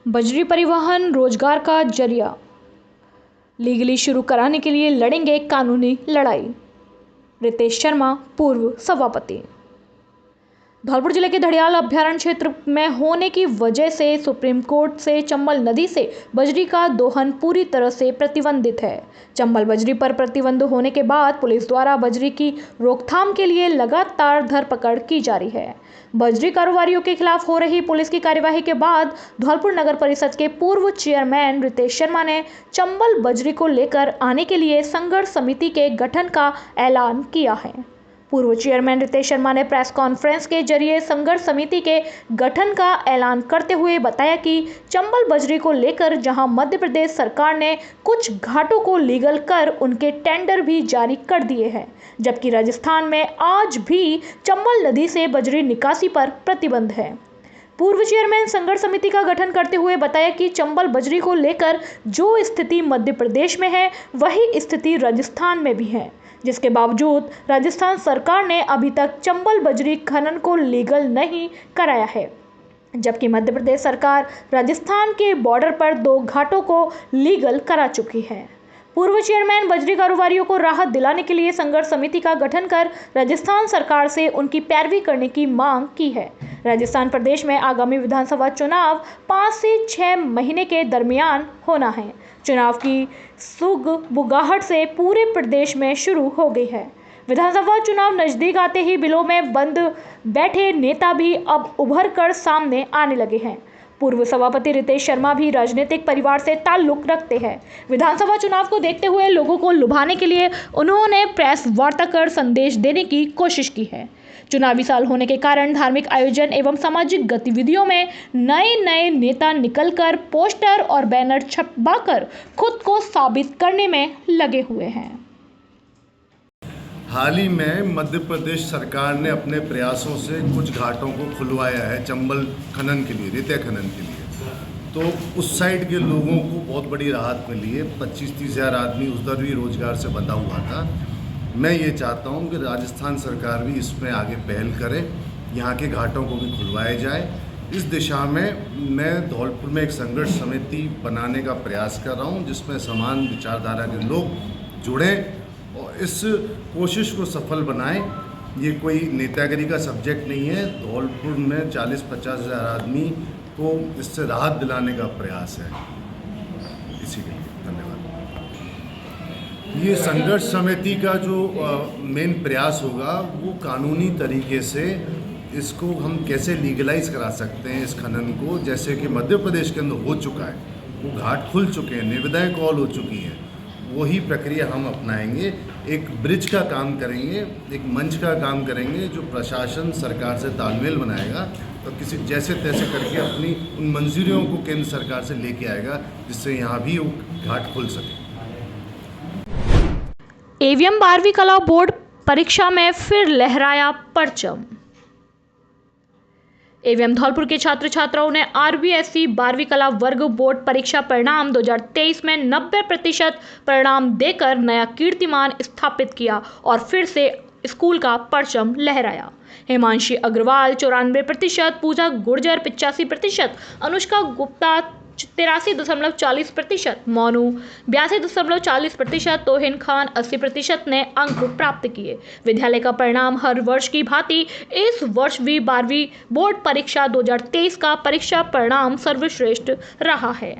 बजरी परिवहन रोजगार का जरिया लीगली शुरू कराने के लिए लड़ेंगे कानूनी लड़ाई। रितेश शर्मा, पूर्व सभापति। धौलपुर जिले के धड़ियाल अभ्यारण्य क्षेत्र में होने की वजह से सुप्रीम कोर्ट से चंबल नदी से बजरी का दोहन पूरी तरह से प्रतिबंधित है। चंबल बजरी पर प्रतिबंध होने के बाद पुलिस द्वारा बजरी की रोकथाम के लिए लगातार धरपकड़ की जा रही है। बजरी कारोबारियों के खिलाफ हो रही पुलिस की कार्यवाही के बाद धौलपुर नगर परिषद के पूर्व चेयरमैन रितेश शर्मा ने चंबल बजरी को लेकर आने के लिए संघर्ष समिति के गठन का ऐलान किया है। पूर्व चेयरमैन रितेश शर्मा ने प्रेस कॉन्फ्रेंस के जरिए संघर्ष समिति के गठन का ऐलान करते हुए बताया कि चंबल बजरी को लेकर जहां मध्य प्रदेश सरकार ने कुछ घाटों को लीगल कर उनके टेंडर भी जारी कर दिए हैं, जबकि राजस्थान में आज भी चंबल नदी से बजरी निकासी पर प्रतिबंध है। पूर्व चेयरमैन संघर्ष समिति का गठन करते हुए बताया कि चंबल बजरी को लेकर जो स्थिति मध्य प्रदेश में है वही स्थिति राजस्थान में भी है, जिसके बावजूद राजस्थान सरकार ने अभी तक चंबल बजरी खनन को लीगल नहीं कराया है, जबकि मध्य प्रदेश सरकार राजस्थान के बॉर्डर पर 2 घाटों को लीगल करा चुकी है। पूर्व चेयरमैन बजरी कारोबारियों को राहत दिलाने के लिए संघर्ष समिति का गठन कर राजस्थान सरकार से उनकी पैरवी करने की मांग की है। राजस्थान प्रदेश में आगामी विधानसभा चुनाव 5 से 6 महीने के दरमियान होना है। चुनाव की सुगबुगाहट से पूरे प्रदेश में शुरू हो गई है। विधानसभा चुनाव नजदीक आते ही बिलों में बंद बैठे नेता भी अब उभर कर सामने आने लगे हैं। पूर्व सभापति रितेश शर्मा भी राजनीतिक परिवार से ताल्लुक रखते हैं। विधानसभा चुनाव को देखते हुए लोगों को लुभाने के लिए उन्होंने प्रेस वार्ता कर संदेश देने की कोशिश की है। चुनावी साल होने के कारण धार्मिक आयोजन एवं सामाजिक गतिविधियों में नए नेता निकलकर पोस्टर और बैनर छपवाकर खुद को साबित करने में लगे हुए हैं। हाल ही में मध्य प्रदेश सरकार ने अपने प्रयासों से कुछ घाटों को खुलवाया है चंबल खनन के लिए, रेत खनन के लिए। तो उस साइड के लोगों को बहुत बड़ी राहत मिली है। 25-30 हज़ार आदमी उधर भी रोजगार से बंधा हुआ था। मैं ये चाहता हूँ कि राजस्थान सरकार भी इसमें आगे पहल करे, यहाँ के घाटों को भी खुलवाए जाए। इस दिशा में मैं धौलपुर में एक संघर्ष समिति बनाने का प्रयास कर रहा हूँ, जिसमें समान विचारधारा के लोग जुड़ें और इस कोशिश को सफल बनाएं। ये कोई नेतागिरी का सब्जेक्ट नहीं है। धौलपुर में 40-50 हज़ार आदमी को इससे राहत दिलाने का प्रयास है। इसी के लिए धन्यवाद। ये संघर्ष समिति का जो मेन प्रयास होगा वो कानूनी तरीके से इसको हम कैसे लीगलाइज करा सकते हैं इस खनन को, जैसे कि मध्य प्रदेश के अंदर हो चुका है। वो घाट खुल चुके हैं, निविदाएं कॉल हो चुकी हैं। वही प्रक्रिया हम अपनाएंगे। एक ब्रिज का काम करेंगे, एक मंच का काम करेंगे, जो प्रशासन सरकार से तालमेल बनाएगा और किसी जैसे तैसे करके अपनी उन मंजूरियों को केंद्र सरकार से लेके आएगा, जिससे यहाँ भी वो घाट खुल सके। एवीएम 12वीं कला बोर्ड परीक्षा में फिर लहराया परचम। एवीएम धौलपुर के छात्र छात्राओं ने आरबीएसई 12वीं कला वर्ग बोर्ड परीक्षा परिणाम 2023 में 90% परिणाम देकर नया कीर्तिमान स्थापित किया और फिर से स्कूल का परचम लहराया। हिमांशी अग्रवाल 94%, पूजा गुर्जर 85%, अनुष्का गुप्ता 83.40%, मोनू 82.40%, तोहिन खान 80% ने अंक प्राप्त किए। विद्यालय का परिणाम हर वर्ष की भांति इस वर्ष भी 12वीं बोर्ड परीक्षा 2023 का परीक्षा परिणाम सर्वश्रेष्ठ रहा है।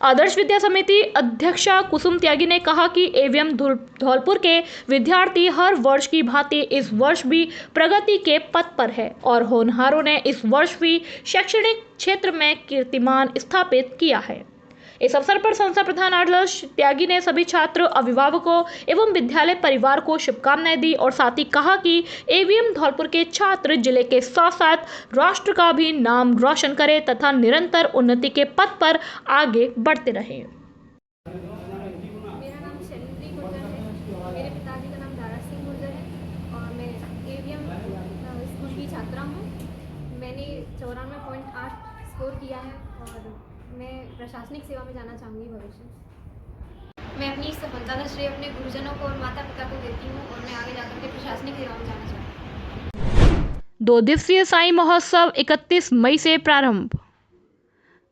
आदर्श विद्या समिति अध्यक्षा कुसुम त्यागी ने कहा कि एवीएम धौलपुर के विद्यार्थी हर वर्ष की भांति इस वर्ष भी प्रगति के पथ पर है और होनहारों ने इस वर्ष भी शैक्षणिक क्षेत्र में कीर्तिमान स्थापित किया है। इस अवसर पर संस्था प्रधान आदर्श त्यागी ने सभी छात्र, अभिभावकों एवं विद्यालय परिवार को शुभकामनाएं दी और साथ ही कहा कि एवीएम धौलपुर के छात्र जिले के साथ साथ राष्ट्र का भी नाम रोशन करें तथा निरंतर उन्नति के पथ पर आगे बढ़ते रहें। मेरा नाम शैलेंद्री गुर्जर है। मेरे पिताजी का नाम दारा सिंह गुर्जर है और मैं एवीएम स्कूल की छात्रा हूँ। मैंने 94.8 स्कोर किया है और मैं प्रशासनिक सेवा में जाना चाहूँगी भविष्य। मैं अपनी सफलता का श्रेय अपने गुरुजनों को और माता पिता को देती हूँ और मैं आगे जाकर के प्रशासनिक सेवा में जाना चाहूँगी। 2 दिवसीय साई महोत्सव 31 मई से प्रारंभ।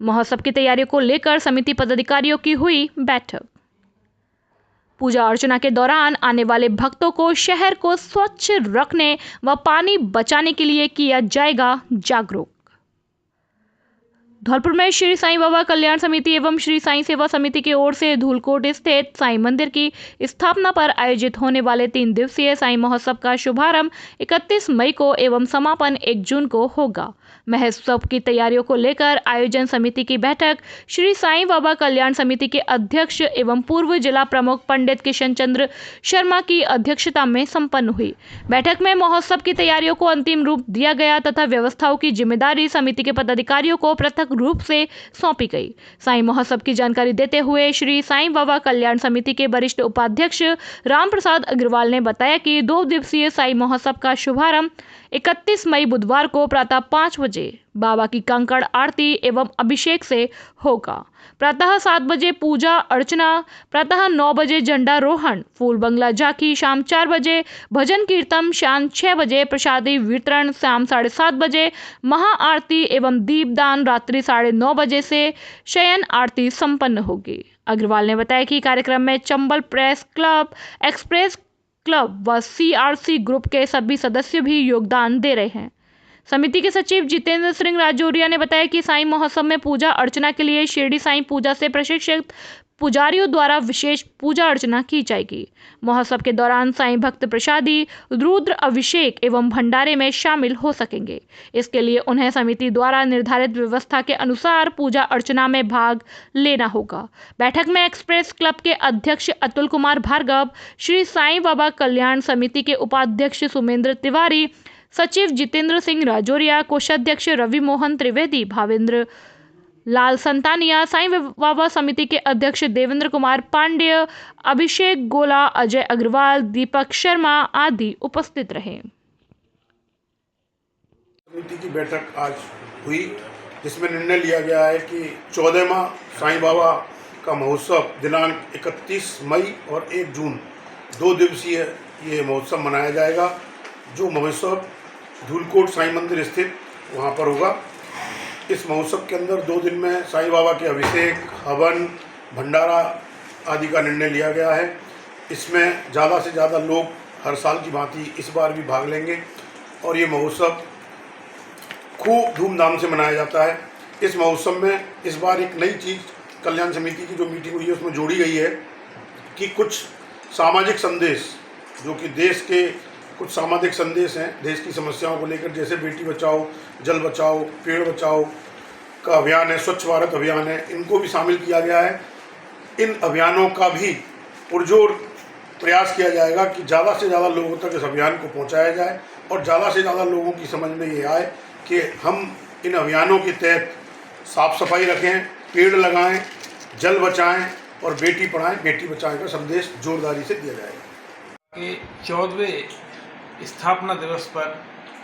महोत्सव की तैयारियों को लेकर समिति पदाधिकारियों की हुई बैठक। पूजा अर्चना के दौरान आने वाले भक्तों को शहर को स्वच्छ रखने व पानी बचाने के लिए किया जाएगा जागरूक। धौलपुर में श्री साईं बाबा कल्याण समिति एवं श्री साईं सेवा समिति की ओर से धूलकोट स्थित साईं मंदिर की स्थापना पर आयोजित होने वाले 3 दिवसीय साईं महोत्सव का शुभारंभ 31 मई को एवं समापन 1 जून को होगा। महोत्सव की तैयारियों को लेकर आयोजन समिति की बैठक श्री साईं बाबा कल्याण समिति के अध्यक्ष एवं पूर्व जिला प्रमुख पंडित किशन चंद्र शर्मा की अध्यक्षता में संपन्न हुई। बैठक में महोत्सव की तैयारियों को अंतिम रूप दिया गया तथा व्यवस्थाओं की जिम्मेदारी समिति के पदाधिकारियों को पृथक रूप से सौंपी गई। साईं महोत्सव की जानकारी देते हुए श्री साईं बाबा कल्याण समिति के वरिष्ठ उपाध्यक्ष राम प्रसाद अग्रवाल ने बताया कि 2 दिवसीय साईं महोत्सव का शुभारंभ 31 मई बुधवार को प्रातः 5 बजे बाबा की कंकड़ आरती एवं अभिषेक से होगा। प्रातः 7 बजे पूजा अर्चना, प्रातः 9 बजे झंडारोहण, फूल बंगला झांकी, शाम 4 बजे भजन कीर्तन, शाम 6 बजे प्रसादी वितरण, शाम 7:30 बजे महाआरती एवं दीपदान, रात्रि 9:30 बजे से शयन आरती संपन्न होगी। अग्रवाल ने बताया कि कार्यक्रम में Chambal press club, express club व CRC ग्रुप के सभी सदस्य भी योगदान दे रहे हैं। समिति के सचिव जितेंद्र सिंह राजौरिया ने बताया कि साईं महोत्सव में पूजा अर्चना के लिए शिरडी साईं पूजा से प्रशिक्षित पुजारियों द्वारा विशेष पूजा अर्चना की जाएगी। महोत्सव के दौरान साईं भक्त प्रसादी, रुद्र अभिषेक एवं भंडारे में शामिल हो सकेंगे। इसके लिए उन्हें समिति द्वारा निर्धारित व्यवस्था के अनुसार पूजा अर्चना में भाग लेना होगा। बैठक में एक्सप्रेस क्लब के अध्यक्ष अतुल कुमार भार्गव, श्री साईं बाबा कल्याण समिति के उपाध्यक्ष सुमेंद्र तिवारी, सचिव जितेंद्र सिंह राजौरिया, कोषाध्यक्ष रवि मोहन त्रिवेदी, भावेंद्र लाल संतानिया, साईं बाबा समिति के अध्यक्ष देवेंद्र कुमार पांडेय, अभिषेक गोला, अजय अग्रवाल, दीपक शर्मा आदि उपस्थित रहे। समिति की बैठक आज हुई जिसमें निर्णय लिया गया है कि 14वां साईं बाबा का महोत्सव दिनांक 31 मई और 1 जून 2 दिवसीय ये महोत्सव मनाया जाएगा। जो महोत्सव धूलकोट साईं मंदिर स्थित वहाँ पर होगा। इस महोत्सव के अंदर 2 दिन में साईं बाबा के अभिषेक, हवन, भंडारा आदि का निर्णय लिया गया है। इसमें ज़्यादा से ज़्यादा लोग हर साल की भांति इस बार भी भाग लेंगे और ये महोत्सव खूब धूमधाम से मनाया जाता है। इस महोत्सव में इस बार एक नई चीज़ कल्याण समिति की जो मीटिंग हुई है उसमें जोड़ी गई है कि कुछ सामाजिक संदेश, जो कि देश के कुछ सामाजिक संदेश हैं देश की समस्याओं को लेकर, जैसे बेटी बचाओ, जल बचाओ, पेड़ बचाओ का अभियान है, स्वच्छ भारत अभियान है, इनको भी शामिल किया गया है। इन अभियानों का भी पुरजोर प्रयास किया जाएगा कि ज़्यादा से ज़्यादा लोगों तक इस अभियान को पहुंचाया जाए और ज़्यादा से ज़्यादा लोगों की समझ में ये आए कि हम इन अभियानों के तहत साफ सफाई रखें, पेड़ लगाएं, जल बचाएं और बेटी पढ़ाएं, बेटी बचाएं का संदेश जोरदारी से दिया जाएगा। के 14वें स्थापना दिवस पर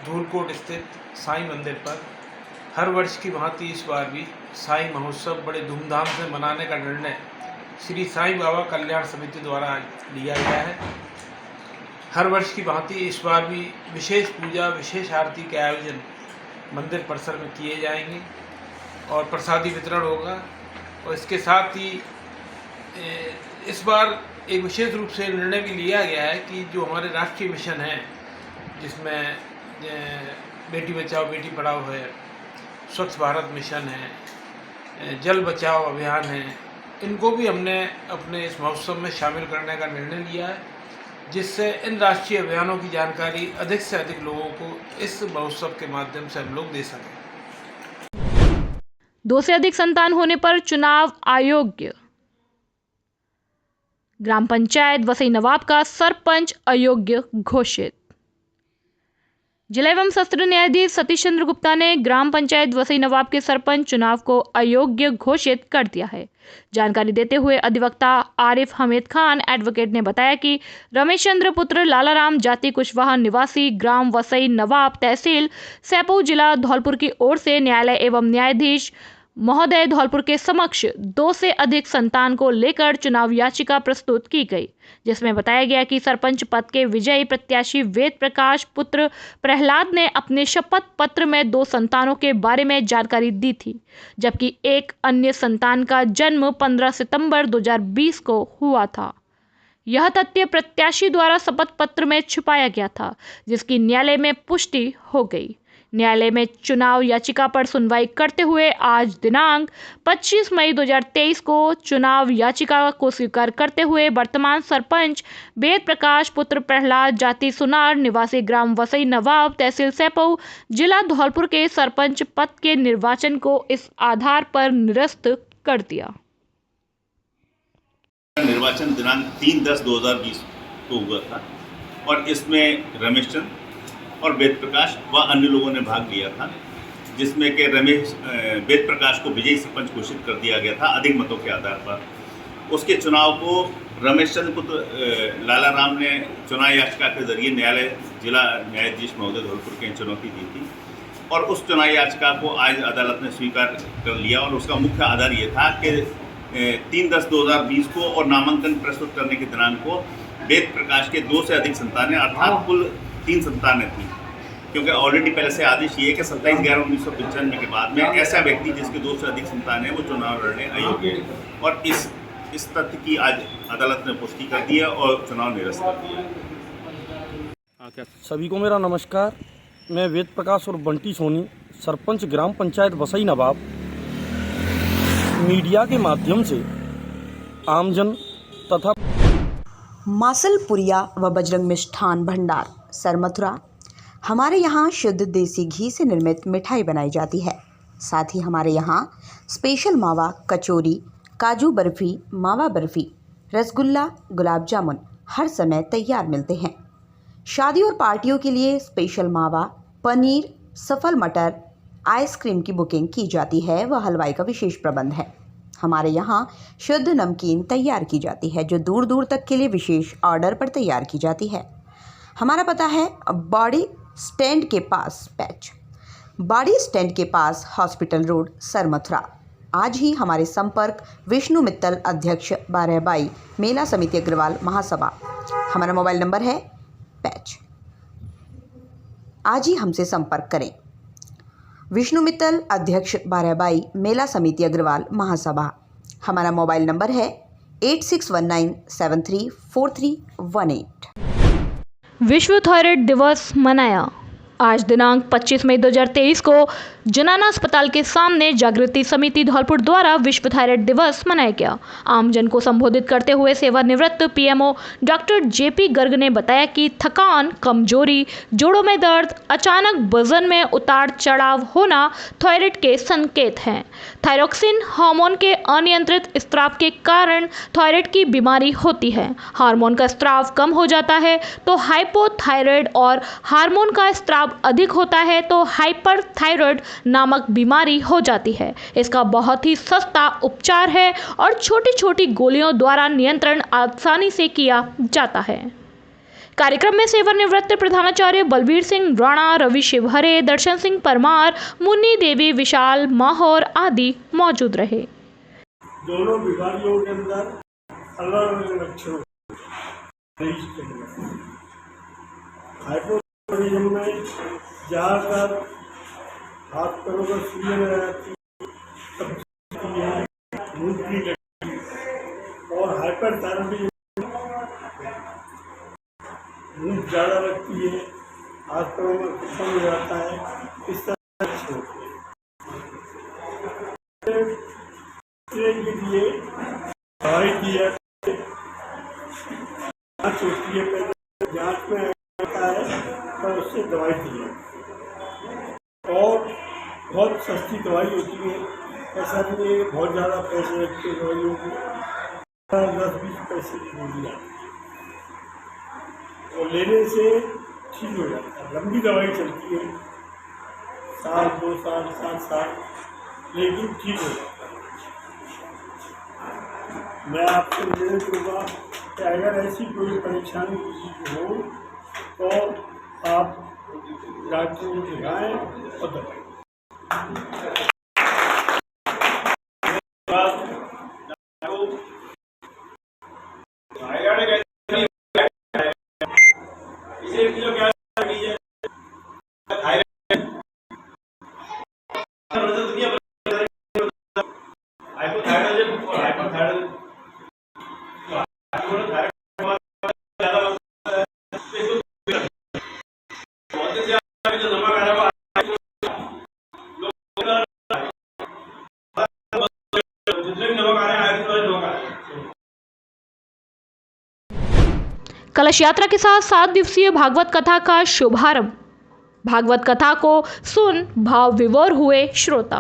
धूलकोट स्थित साईं मंदिर पर हर वर्ष की भांति इस बार भी साईं महोत्सव बड़े धूमधाम से मनाने का निर्णय श्री साईं बाबा कल्याण समिति द्वारा लिया गया है। हर वर्ष की भांति इस बार भी विशेष पूजा, विशेष आरती के आयोजन मंदिर परिसर में किए जाएंगे और प्रसादी वितरण होगा। और इसके साथ ही इस बार एक विशेष रूप से निर्णय भी लिया गया है कि जो हमारे राष्ट्रीय मिशन है, जिसमें बेटी बचाओ बेटी पढ़ाओ है, स्वच्छ भारत मिशन है, जल बचाओ अभियान है, इनको भी हमने अपने इस महोत्सव में शामिल करने का निर्णय लिया है, जिससे इन राष्ट्रीय अभियानों की जानकारी अधिक से अधिक लोगों को इस महोत्सव के माध्यम से हम लोग दे सकें। 2 से अधिक संतान होने पर चुनाव अयोग्य। ग्राम पंचायत वसई नवाब का सरपंच अयोग्य घोषित। जिला एवं सत्र न्यायाधीश सतीश चंद्र गुप्ता ने ग्राम पंचायत वसई नवाब के सरपंच चुनाव को अयोग्य घोषित कर दिया है। जानकारी देते हुए अधिवक्ता आरिफ हमीद खान एडवोकेट ने बताया कि रमेश चंद्र पुत्र लालाराम जाति कुशवाहा निवासी ग्राम वसई नवाब तहसील सैपऊ जिला धौलपुर की ओर से न्यायालय एवं न्यायाधीश महोदय धौलपुर के समक्ष 2 से अधिक संतान को लेकर चुनाव याचिका प्रस्तुत की गई, जिसमें बताया गया कि सरपंच पद के विजयी प्रत्याशी वेद प्रकाश पुत्र प्रहलाद ने अपने शपथ पत्र में 2 संतानों के बारे में जानकारी दी थी, जबकि एक अन्य संतान का जन्म 15 सितंबर 2020 को हुआ था। यह तथ्य प्रत्याशी द्वारा शपथ पत्र में छुपाया गया था, जिसकी न्यायालय में पुष्टि हो गई। न्यायालय में चुनाव याचिका पर सुनवाई करते हुए आज दिनांक 25 मई 2023 को चुनाव याचिका को स्वीकार करते हुए वर्तमान सरपंच वेद प्रकाश पुत्र प्रहलाद जाति सुनार निवासी ग्राम वसई नवाब तहसील सैपऊ जिला धौलपुर के सरपंच पद के निर्वाचन को इस आधार पर निरस्त कर दिया। निर्वाचन दिनांक 3/10/2020 को हुआ था और इसमें रमेश चंद और वेद प्रकाश व अन्य लोगों ने भाग लिया था, जिसमें कि वेद प्रकाश को विजयी सरपंच घोषित कर दिया गया था अधिक मतों के आधार पर। उसके चुनाव को रमेश चंद पुत्र लाला राम ने चुनाव याचिका के जरिए न्यायालय जिला न्यायाधीश महोदय धौलपुर के चुनौती दी थी और उस चुनाव याचिका को आज अदालत ने स्वीकार कर लिया और उसका मुख्य आधार ये था कि 3/10/2020 को और नामांकन प्रस्तुत करने के दिनांक को वेद प्रकाश के 2 से अधिक संतानें अर्थात कुल 3 संतानें थी, क्योंकि ऑलरेडी पहले से आदेश ये है कि 27/11/1995 के बाद में ऐसा व्यक्ति जिसके 2 से अधिक संतान है वो चुनाव लड़ने अयोग्य है और इस तथ्य की आज अदालत ने पुष्टि कर दी है और चुनाव निरस्त कर दिया। सभी को मेरा नमस्कार। मैं वेद प्रकाश और बंटी सोनी सरपंच ग्राम पंचायत वसई नवाब मीडिया के माध्यम से आमजन तथा मासलपुरिया व बजरंग मिष्ठान भंडार सरमथुरा हमारे यहाँ शुद्ध देसी घी से निर्मित मिठाई बनाई जाती है। साथ ही हमारे यहाँ स्पेशल मावा कचौरी, काजू बर्फ़ी, मावा बर्फ़ी, रसगुल्ला, गुलाब जामुन हर समय तैयार मिलते हैं। शादी और पार्टियों के लिए स्पेशल मावा, पनीर, सफल मटर, आइसक्रीम की बुकिंग की जाती है व हलवाई का विशेष प्रबंध है। हमारे यहाँ शुद्ध नमकीन तैयार की जाती है जो दूर दूर तक के लिए विशेष ऑर्डर पर तैयार की जाती है। हमारा पता है बाड़ी स्टैंड के पास पैच, बाड़ी स्टैंड के पास हॉस्पिटल रोड सरमथुरा। आज ही हमारे संपर्क विष्णु मित्तल अध्यक्ष 12/22 मेला समिति अग्रवाल महासभा। हमारा मोबाइल नंबर है पैच। आज ही हमसे संपर्क करें। विष्णु मित्तल अध्यक्ष 12/22 मेला समिति अग्रवाल महासभा। हमारा मोबाइल नंबर है 8619734318। विश्व थायराइड दिवस मनाया। आज दिनांक 25 मई 2023 को जनाना अस्पताल के सामने जागृति समिति धौलपुर द्वारा विश्व थायराइड दिवस मनाया गया। आमजन को संबोधित करते हुए सेवानिवृत्त पीएमओ डॉक्टर जेपी गर्ग ने बताया कि थकान, कमजोरी, जोड़ों में दर्द, अचानक वजन में उतार चढ़ाव होना थायराइड के संकेत हैं। थायरोक्सिन हार्मोन के अनियंत्रित स्त्राव के कारण थायराइड की बीमारी होती है। हार्मोन का स्त्राव कम हो जाता है तो हाइपोथायराइड और हार्मोन का स्त्राव अधिक होता है तो हाइपरथायराइड नामक बीमारी हो जाती है। इसका बहुत ही सस्ता उपचार है और छोटी छोटी गोलियों द्वारा नियंत्रण आसानी से किया जाता है। कार्यक्रम में सेवानिवृत्त प्रधानाचार्य बलबीर सिंह राणा, रवि शिवहरे, दर्शन सिंह परमार, मुन्नी देवी, विशाल माहौर आदि मौजूद रहे। दोनों बीमारियों के अंदर अलग अलग लक्षण हाइपोथायराइडिज्म में ज़्यादातर हाथ पैरों का सूजन रहती है, भूख की लगती और हाइपरथायराइडिज्म भूख ज़्यादा लगती है, हाथ पैरों में कम हो जाता है। इस तरह से के लिए दवाई दी जाती है, जाँच होती है, जाँच में आता है तो उससे दवाई दी जाती है और बहुत सस्ती दवाई होती है। ऐसा नहीं है बहुत ज़्यादा पैसे लगते दवाइयों को, 10-20 पैसे की गोली आती है और लेने से ठीक हो जाता है। लंबी दवाई चलती है, 1 साल 2 साल 7 साल, लेकिन ठीक हो जाता है। मैं आपसे निवेदन करूँगा कि अगर ऐसी कोई परेशानी हो तो आप डॉक्टर को दिखाएं और दवाई। कलश यात्रा के साथ 7 दिवसीय भागवत कथा का शुभारंभ। भागवत कथा को सुन भाव विभोर हुए श्रोता।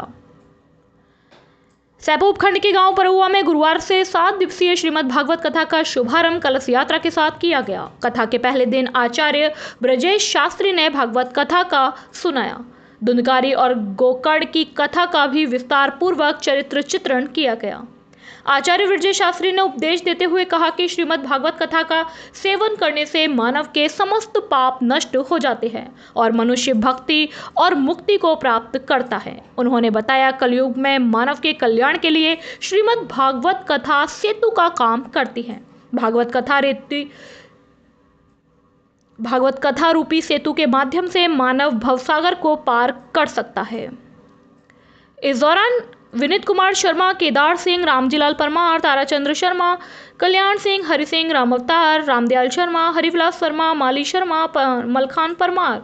सैपो उपखंड के गांव परुआ में गुरुवार से 7 दिवसीय श्रीमद् भागवत कथा का शुभारंभ कलश यात्रा के साथ किया गया। कथा के पहले दिन आचार्य ब्रजेश शास्त्री ने भागवत कथा का सुनाया। धुंधकारी और गोकर्ण की कथा का भी विस्तार पूर्वक चरित्र चित्रण किया गया। आचार्य ब्रजेश शास्त्री ने उपदेश देते हुए कहा कि श्रीमद् भागवत कथा का सेवन करने से मानव के समस्त पाप नष्ट हो जाते हैं और मनुष्य भक्ति और मुक्ति को प्राप्त करता है। उन्होंने बताया, कलयुग में मानव के कल्याण के लिए श्रीमद् भागवत कथा सेतु का काम करती है। भागवत कथा रूपी सेतु के माध्यम से मानव भवसागर को पार कर सकता है। इस दौरान विनीत कुमार शर्मा, केदार सिंह, रामजीलाल परमार, ताराचंद्र शर्मा, कल्याण सिंह, हरि सिंह, राम अवतार, रामदयाल शर्मा, हरिविलास शर्मा, माली शर्मा, मलखान परमार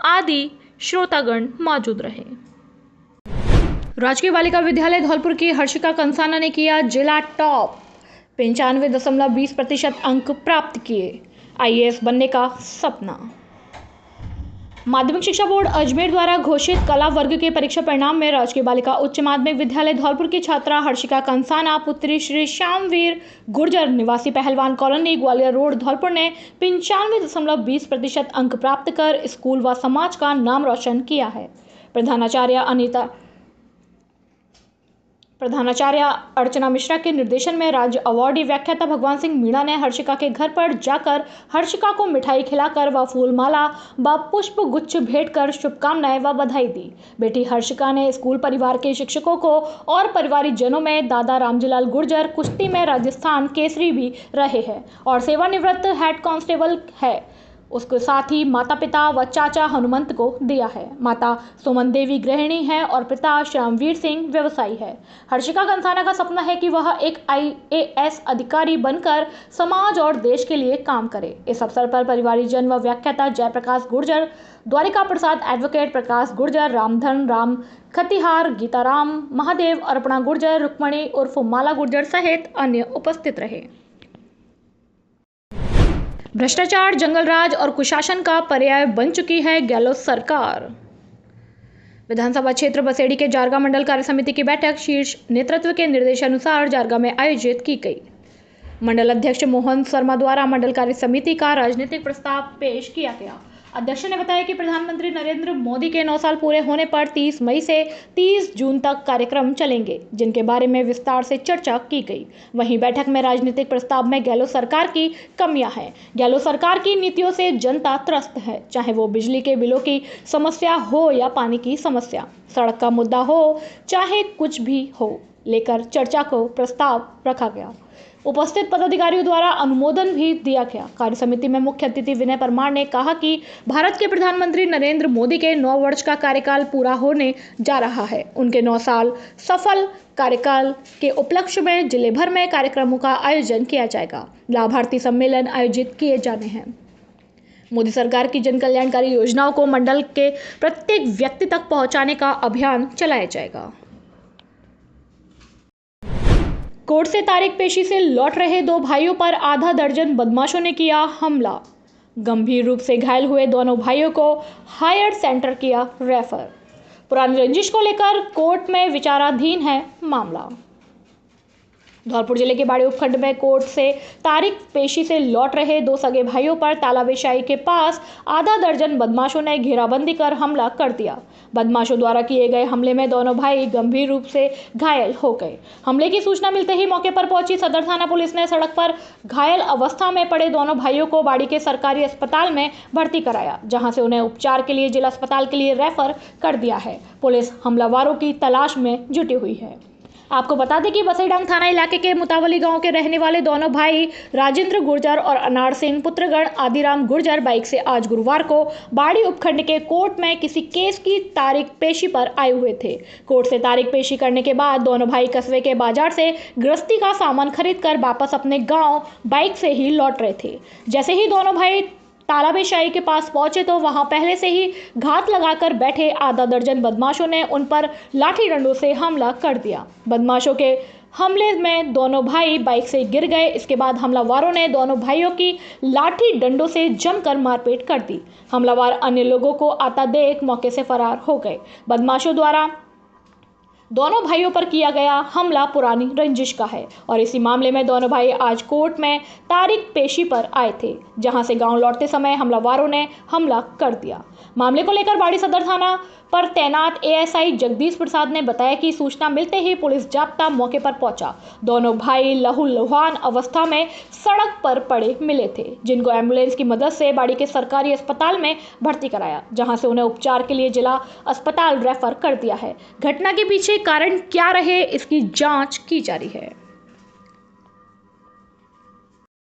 आदि श्रोतागण मौजूद रहे। राजकीय बालिका विद्यालय धौलपुर की हर्षिका कंसाना ने किया जिला टॉप, 95.20% अंक प्राप्त किए। IAS बनने का सपना। माध्यमिक शिक्षा बोर्ड अजमेर द्वारा घोषित कला वर्ग के परीक्षा परिणाम में राजकीय बालिका उच्च माध्यमिक विद्यालय धौलपुर की छात्रा हर्षिका कंसाना, पुत्री श्री श्यामवीर गुर्जर, निवासी पहलवान कॉलोनी, ग्वालियर रोड, धौलपुर ने 95.20% अंक प्राप्त कर स्कूल व समाज का नाम रोशन किया है। प्रधानाचार्य अर्चना मिश्रा के निर्देशन में राज्य अवार्डी व्याख्याता भगवान सिंह मीणा ने हर्षिका के घर पर जाकर हर्षिका को मिठाई खिलाकर व फूलमाला व पुष्प गुच्छ भेंट कर शुभकामनाएं व बधाई दी। बेटी हर्षिका ने स्कूल परिवार के शिक्षकों को और परिवारिक जनों में दादा रामजीलाल गुर्जर कुश्ती में राजस्थान केसरी भी रहे हैं और सेवानिवृत्त हेड कांस्टेबल है, उसके साथ ही माता पिता व चाचा हनुमंत को दिया है। माता सुमन देवी गृहिणी है और पिता श्यामवीर सिंह व्यवसायी है। हर्षिका कंसाना का सपना है कि वह एक IAS अधिकारी बनकर समाज और देश के लिए काम करे। इस अवसर पर परिवारीजन व व्याख्याता जयप्रकाश गुर्जर, द्वारिका प्रसाद, एडवोकेट प्रकाश गुर्जर, रामधन राम खतिहार, गीताराम महादेव, अर्पणा गुर्जर, रुक्मणी उर्फ माला गुर्जर सहित अन्य उपस्थित रहे। भ्रष्टाचार, जंगलराज और कुशासन का पर्याय बन चुकी है गहलोत सरकार। विधानसभा क्षेत्र बसेड़ी के जारगा मंडल कार्य समिति की बैठक शीर्ष नेतृत्व के निर्देशानुसार जारगा में आयोजित की गई। मंडल अध्यक्ष मोहन शर्मा द्वारा मंडल कार्य समिति का राजनीतिक प्रस्ताव पेश किया गया। अध्यक्ष ने बताया कि प्रधानमंत्री नरेंद्र मोदी के 9 साल पूरे होने पर 30 मई से 30 जून तक कार्यक्रम चलेंगे, जिनके बारे में विस्तार से चर्चा की गई। वहीं बैठक में राजनीतिक प्रस्ताव में गहलोत सरकार की कमियां हैं। गहलोत सरकार की नीतियों से जनता त्रस्त है, चाहे वो बिजली के बिलों की समस्या हो या पानी की समस्या, सड़क का मुद्दा हो, चाहे कुछ भी हो, लेकर चर्चा को प्रस्ताव रखा गया। उपस्थित पदाधिकारियों द्वारा अनुमोदन भी दिया गया। कार्य समिति में मुख्य अतिथि विनय परमार ने कहा कि भारत के प्रधानमंत्री नरेंद्र मोदी के 9 वर्ष का कार्यकाल पूरा होने जा रहा है। उनके 9 साल सफल कार्यकाल के उपलक्ष्य में जिले भर में कार्यक्रमों का आयोजन किया जाएगा। लाभार्थी सम्मेलन आयोजित किए जाने हैं। मोदी सरकार की जन कल्याणकारी योजनाओं को मंडल के प्रत्येक व्यक्ति तक पहुंचाने का अभियान चलाया जाएगा। कोर्ट से तारीख पेशी से लौट रहे 2 भाइयों पर आधा दर्जन बदमाशों ने किया हमला। गंभीर रूप से घायल हुए दोनों भाइयों को हायर सेंटर किया रेफर। पुरानी रंजिश को लेकर कोर्ट में विचाराधीन है मामला। धौलपुर जिले के बाड़ी उपखंड में कोर्ट से तारीख पेशी से लौट रहे 2 सगे भाइयों पर तालाबेशाई के पास आधा दर्जन बदमाशों ने घेराबंदी कर हमला कर दिया। बदमाशों द्वारा किए गए हमले में दोनों भाई गंभीर रूप से घायल हो गए। हमले की सूचना मिलते ही मौके पर पहुंची सदर थाना पुलिस ने सड़क पर घायल अवस्था में पड़े दोनों भाइयों को बाड़ी के सरकारी अस्पताल में भर्ती कराया, जहां से उन्हें उपचार के लिए जिला अस्पताल के लिए रेफर कर दिया है। पुलिस हमलावरों की तलाश में जुटी हुई है। आपको बता दें कि बसईडांग थाना इलाके के मुतावली गांव के रहने वाले दोनों भाई राजेंद्र गुर्जर और अनार सिंह पुत्रगण आदिराम गुर्जर बाइक से आज गुरुवार को बाड़ी उपखंड के कोर्ट में किसी केस की तारीख पेशी पर आए हुए थे। कोर्ट से तारीख पेशी करने के बाद दोनों भाई कस्बे के बाजार से गृहस्थी का सामान खरीदकर वापस अपने गाँव बाइक से ही लौट रहे थे। जैसे ही दोनों भाई तालाबेशाही के पास पहुंचे तो वहां पहले से ही घात लगाकर बैठे आधा दर्जन बदमाशों ने उन पर लाठी डंडों से हमला कर दिया। बदमाशों के हमले में दोनों भाई बाइक से गिर गए। इसके बाद हमलावरों ने दोनों भाइयों की लाठी डंडों से जमकर मारपीट कर दी। हमलावर अन्य लोगों को आता देख मौके से फरार हो गए। बदमाशों द्वारा दोनों भाइयों पर किया गया हमला पुरानी रंजिश का है और इसी मामले में दोनों भाई आज कोर्ट में तारीख पेशी पर आए थे, जहां से गांव लौटते समय हमलावरों ने हमला कर दिया। मामले को लेकर बाड़ी सदर थाना पर तैनात एएसआई जगदीश प्रसाद ने बताया कि सूचना मिलते ही पुलिस जाब्ता मौके पर पहुंचा। दोनों भाई लहूलुहान अवस्था में सड़क पर पड़े मिले थे, जिनको एम्बुलेंस की मदद से बाड़ी के सरकारी अस्पताल में भर्ती कराया, जहां से उन्हें उपचार के लिए जिला अस्पताल रेफर कर दिया है। घटना के पीछे कारण क्या रहे, इसकी जांच की जा रही है।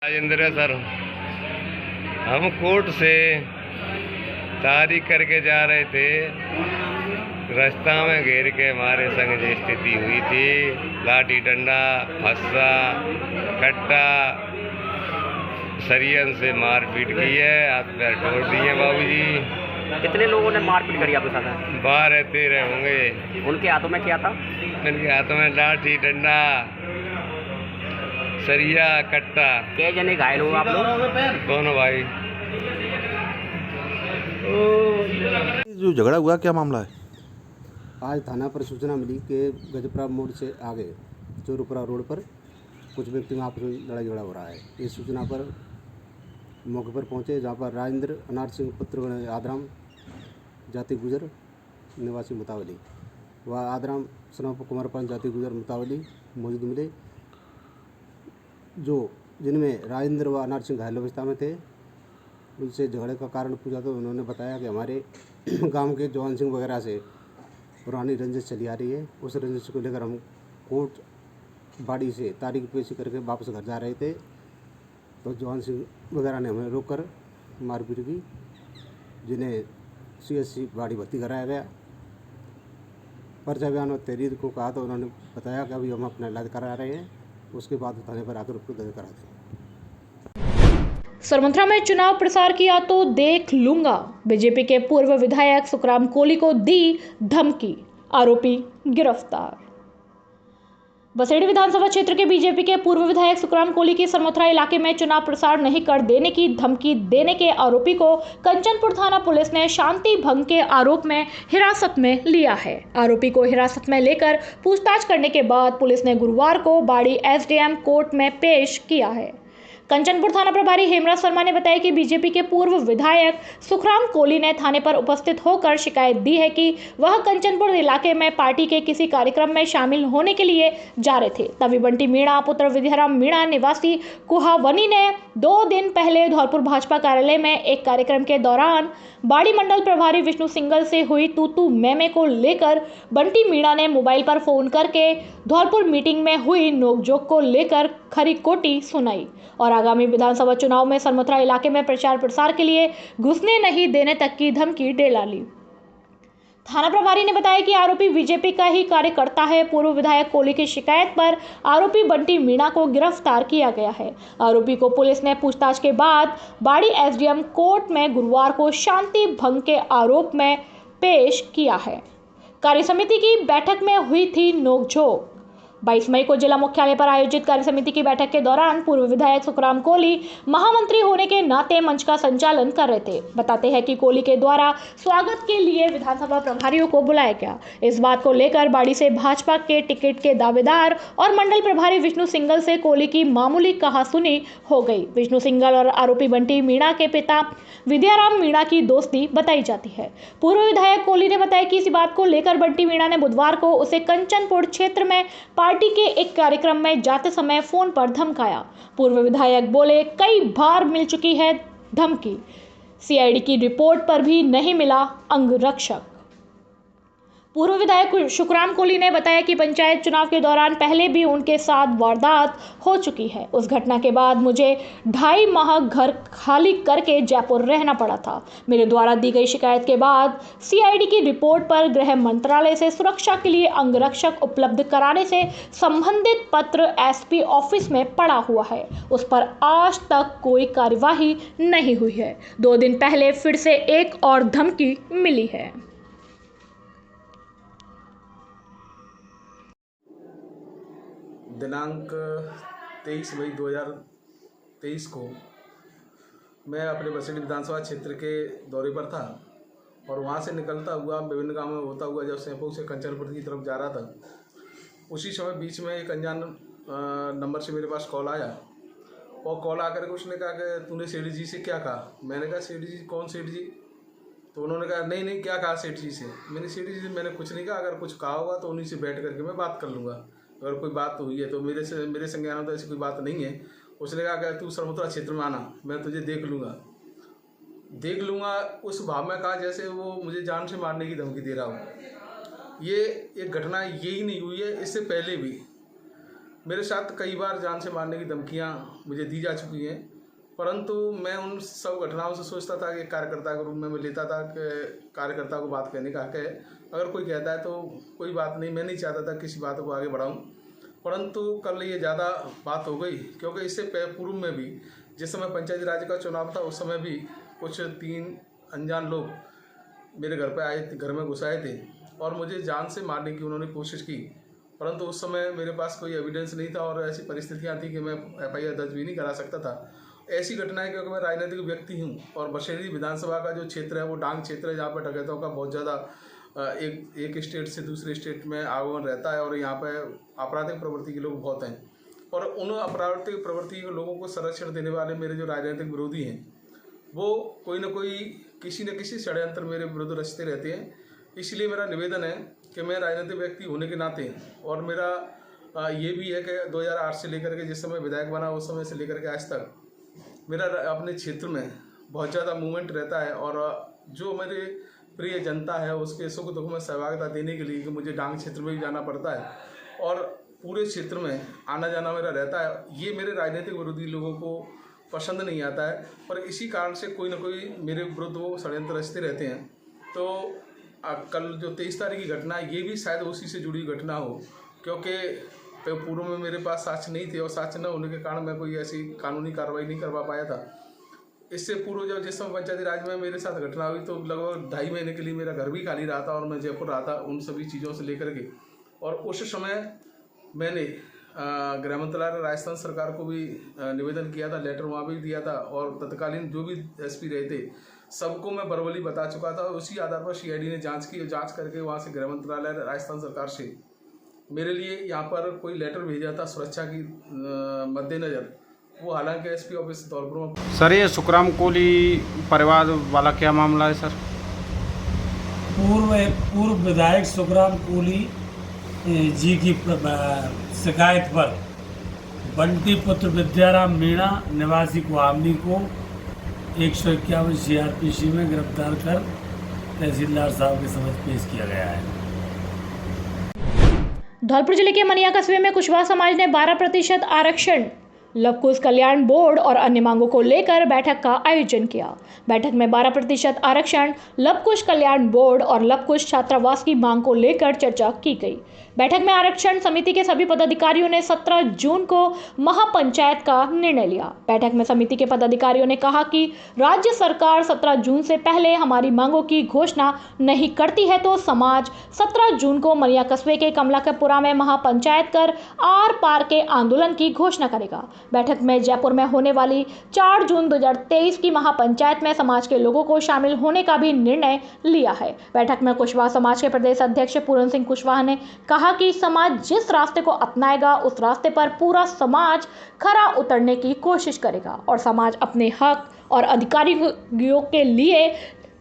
राजेंद्र सर, हम कोर्ट से तारीख करके जा रहे थे, रास्ता में घेर के हमारे संग जो स्थिति हुई थी, लाठी डंडा, फस्सा, कट्टा, सरियन से मारपीट की है, हाथ पैर तोड़ दिए बाबूजी। कितने लोगों ने मारपीट करी आपके साथ? 12-13 होंगे। उनके हाथों में क्या था? उनके हाथों में लाठी डंडा, सरिया, कट्टा। क्या जने घायल हुए आप लोग? दोनों भाई। जो झगड़ा हुआ क्या मामला है? आज थाना पर सूचना मिली कि गजपरा मोड़ से आगे चोरुपुरा रोड पर कुछ व्यक्ति में आपस में लड़ाई झगड़ा हो रहा है। इस सूचना पर मौके पर पहुंचे, जहां पर राजेंद्र अनार सिंह पुत्र आदराम जाति गुजर निवासी मुतावली व आदराम सनप कुमार पान जाति गुजर मुतावली मौजूद मिले, जिनमें राजेंद्र व अनार सिंह घायल अवस्था में थे। उनसे झगड़े का कारण पूछा तो उन्होंने बताया कि हमारे गांव के जवान सिंह वगैरह से पुरानी रंजिश चली आ रही है। उस रंजिश को लेकर हम कोर्ट बाड़ी से तारीख पेशी करके वापस घर जा रहे थे, तो जवान सिंह वगैरह ने हमें रोककर मारपीट की, जिन्हें सीएससी बाड़ी भर्ती कराया गया। पर्चा बयान और तहरीर को कहा तो उन्होंने बताया कि अभी हम अपना इलाज करा रहे हैं, उसके बाद थाने पर आकर उसको दर्ज कराते हैं। सरमथुरा में चुनाव प्रसार किया तो देख लूंगा, बीजेपी के पूर्व विधायक सुखराम कोली को दी धमकी, आरोपी गिरफ्तार। बसेड़ी विधानसभा क्षेत्र के बीजेपी के पूर्व विधायक सुखराम कोली की सरमथुरा इलाके में चुनाव प्रसार नहीं कर देने की धमकी देने के आरोपी को कंचनपुर थाना पुलिस ने शांति भंग के आरोप में हिरासत में लिया है। आरोपी को हिरासत में लेकर पूछताछ करने के बाद पुलिस ने गुरुवार को बाड़ी एसडीएम कोर्ट में पेश किया है। कंचनपुर थाना प्रभारी हेमराज शर्मा ने बताया कि बीजेपी के पूर्व विधायक सुखराम कोली ने थाने पर उपस्थित होकर शिकायत दी है कि वह कंचनपुर इलाके में पार्टी के किसी कार्यक्रम में शामिल होने के लिए जा रहे थे। तभी बंटी मीणा पुत्र विद्याराम मीणा निवासी कुहावनी ने 2 दिन पहले धौलपुर भाजपा कार्यालय में एक कार्यक्रम के दौरान बाड़ी मंडल प्रभारी विष्णु सिंगल से हुई तू मैमे को लेकर बंटी मीणा ने मोबाइल पर फोन करके धौलपुर मीटिंग में हुई नोकझोंक को लेकर खरी कोटी सुनाई और आगामी विधानसभा चुनाव में सरमथुरा इलाके में प्रचार प्रसार के लिए घुसने नहीं देने तक की धमकी दे डाली। थाना प्रभारी ने बताया कि आरोपी बीजेपी का ही कार्यकर्ता है। पूर्व विधायक कोली की शिकायत पर आरोपी बंटी मीणा को गिरफ्तार किया गया है। आरोपी को पुलिस ने पूछताछ के बाद बाड़ी एसडीएम कोर्ट में गुरुवार को शांति भंग के आरोप में पेश किया है। कार्यसमिति की बैठक में हुई थी नोकझोंक। 22 मई को जिला मुख्यालय पर आयोजित कार्यसमिति की बैठक के दौरान पूर्व विधायक सुखराम कोली महामंत्री होने के नाते मंच का संचालन कर रहे थे। बताते हैं कि कोली के द्वारा स्वागत के लिए विधानसभा प्रभारियों को बुलाया गया। इस बात को लेकर बाड़ी से भाजपा के टिकट के दावेदार और मंडल प्रभारी विष्णु सिंगल से कोली की मामूली कहासुनी हो गई। विष्णु सिंगल और आरोपी बंटी मीणा के पिता विद्याराम मीणा की दोस्ती बताई जाती है। पूर्व विधायक कोली ने बताया कि इसी बात को लेकर बंटी मीणा ने बुधवार को उसे कंचनपुर क्षेत्र में पार्टी के एक कार्यक्रम में जाते समय फोन पर धमकाया। पूर्व विधायक बोले, कई बार मिल चुकी है धमकी, सीआईडी की रिपोर्ट पर भी नहीं मिला अंगरक्षक। पूर्व विधायक सुखराम कोली ने बताया कि पंचायत चुनाव के दौरान पहले भी उनके साथ वारदात हो चुकी है। उस घटना के बाद मुझे 2.5 माह घर खाली करके जयपुर रहना पड़ा था। मेरे द्वारा दी गई शिकायत के बाद सीआईडी की रिपोर्ट पर गृह मंत्रालय से सुरक्षा के लिए अंगरक्षक उपलब्ध कराने से संबंधित पत्र एसपी ऑफिस में पड़ा हुआ है। उस पर आज तक कोई कार्यवाही नहीं हुई है। 2 दिन पहले फिर से एक और धमकी मिली है। दिनांक 23 मई 2023 को मैं अपने बसेड़ी विधानसभा क्षेत्र के दौरे पर था और वहाँ से निकलता हुआ विभिन्न गाँव में होता हुआ जब सैंपू से कंचनपुर की तरफ जा रहा था, उसी समय बीच में एक अनजान नंबर से मेरे पास कॉल आया और कॉल आकर के उसने कहा कि तूने सेठ जी से क्या कहा। मैंने कहा सेठ जी? कौन सेठ जी? तो उन्होंने कहा नहीं क्या कहा सेठ जी से। मैंने सेठ जी से मैंने कुछ नहीं कहा, अगर कुछ कहा होगा तो उन्हीं से बैठ करके मैं बात कर लूँगा, अगर कोई बात हुई है तो मेरे संज्ञान में तो ऐसी कोई बात नहीं है। उसने कहा कि तू सरमथुरा क्षेत्र में आना, मैं तुझे देख लूँगा। उस भाव में कहा जैसे वो मुझे जान से मारने की धमकी दे रहा हो। ये एक घटना यही नहीं हुई है, इससे पहले भी मेरे साथ कई बार जान से मारने की धमकियाँ मुझे दी जा चुकी हैं, परंतु मैं उन सब घटनाओं से सोचता था कि कार्यकर्ता के रूप में मैं लेता था कि कार्यकर्ता को बात कहने का हक है, अगर कोई कहता है तो कोई बात नहीं, मैं नहीं चाहता था किसी बात को आगे बढ़ाऊं। परंतु कल ये ज़्यादा बात हो गई, क्योंकि इससे पूर्व में भी जिस समय पंचायती राज का चुनाव था उस समय भी कुछ 3 अनजान लोग मेरे घर पर आए थे, घर में घुस आए थे और मुझे जान से मारने की उन्होंने कोशिश की, परंतु उस समय मेरे पास कोई एविडेंस नहीं था और ऐसी परिस्थितियाँ थी कि मैं FIR दर्ज भी नहीं करा सकता था। ऐसी घटनाएं क्योंकि मैं राजनीतिक व्यक्ति हूं और बसेड़ी विधानसभा का जो क्षेत्र है वो डांग क्षेत्र है, जहाँ पर डकैतों का बहुत ज़्यादा एक स्टेट से दूसरे स्टेट में आगमन रहता है और यहाँ पर आपराधिक प्रवृत्ति के लोग बहुत हैं और उन आपराधिक प्रवृत्ति के लोगों को संरक्षण देने वाले मेरे जो राजनीतिक विरोधी हैं वो कोई न कोई किसी न किसी षड्यंत्र मेरे विरुद्ध रचते रहते हैं। इसलिए मेरा निवेदन है कि मैं राजनीतिक व्यक्ति होने के नाते और मेरा ये भी है कि 2008 से लेकर के जिस समय विधायक बना उस समय से लेकर के आज तक मेरा अपने क्षेत्र में बहुत ज़्यादा मूवमेंट रहता है और जो मेरे प्रिय जनता है उसके सुख दुख में सहभागिता देने के लिए कि मुझे डांग क्षेत्र में भी जाना पड़ता है और पूरे क्षेत्र में आना जाना मेरा रहता है। ये मेरे राजनीतिक विरोधी लोगों को पसंद नहीं आता है, पर इसी कारण से कोई ना कोई मेरे विरुद्ध वो षड्यंत्र रचते रहते हैं। तो कल जो 23 तारीख की घटना है ये भी शायद उसी से जुड़ी घटना हो, क्योंकि पूर्व में मेरे पास साक्ष्य नहीं थे और साक्ष्य न होने के कारण मैं कोई ऐसी कानूनी कार्रवाई नहीं करवा पाया था। इससे पूर्व जब जिस समय पंचायती राज में मेरे साथ घटना हुई तो लगभग 2.5 महीने के लिए मेरा घर भी खाली रहा था और मैं जयपुर रहा था उन सभी चीज़ों से लेकर के। और उस समय मैंने गृह मंत्रालय राजस्थान सरकार को भी निवेदन किया था, लेटर वहाँ भी दिया था और तत्कालीन जो भी SP रहे थे सबको मैं वर्बली बता चुका था। उसी आधार पर CID ने जांच की और जांच करके वहाँ से गृह मंत्रालय राजस्थान सरकार से मेरे लिए यहाँ पर कोई लेटर भेजा था सुरक्षा की मद्देनज़र, वो हालांकि SP ऑफिस धौलपुर में। सर ये सुखराम कोहली परिवार वाला क्या मामला है सर? पूर्व विधायक सुखराम कोहली जी की शिकायत पर बंटी पुत्र विद्याराम मीणा निवासी कुआमनी को 151 CRPC में गिरफ्तार कर तहसीलदार साहब के समक्ष पेश किया गया है। धौलपुर जिले के मनिया कस्बे में कुशवाहा समाज ने 12% आरक्षण, लवकुश कल्याण बोर्ड और अन्य मांगों को लेकर बैठक का आयोजन किया। बैठक में 12% आरक्षण, लवकुश कल्याण बोर्ड और लवकुश छात्रावास की मांग को लेकर चर्चा की गई। बैठक में आरक्षण समिति के सभी पदाधिकारियों ने 17 जून को महापंचायत का निर्णय लिया। बैठक में समिति के पदाधिकारियों ने कहा कि राज्य सरकार 17 जून से पहले हमारी मांगों की घोषणा नहीं करती है तो समाज 17 जून को मनिया कस्बे के कमलापुरा में महापंचायत कर आर पार के आंदोलन की घोषणा करेगा। बैठक में जयपुर में होने वाली 4 जून 2023 की महापंचायत में समाज के लोगों को शामिल होने का भी निर्णय लिया है। बैठक में कुशवाहा समाज के प्रदेश अध्यक्ष पूरन सिंह कुशवाहा ने कहा कि समाज जिस रास्ते को अपनाएगा उस रास्ते पर पूरा समाज खरा उतरने की कोशिश करेगा और समाज अपने हक और अधिकारियों के लिए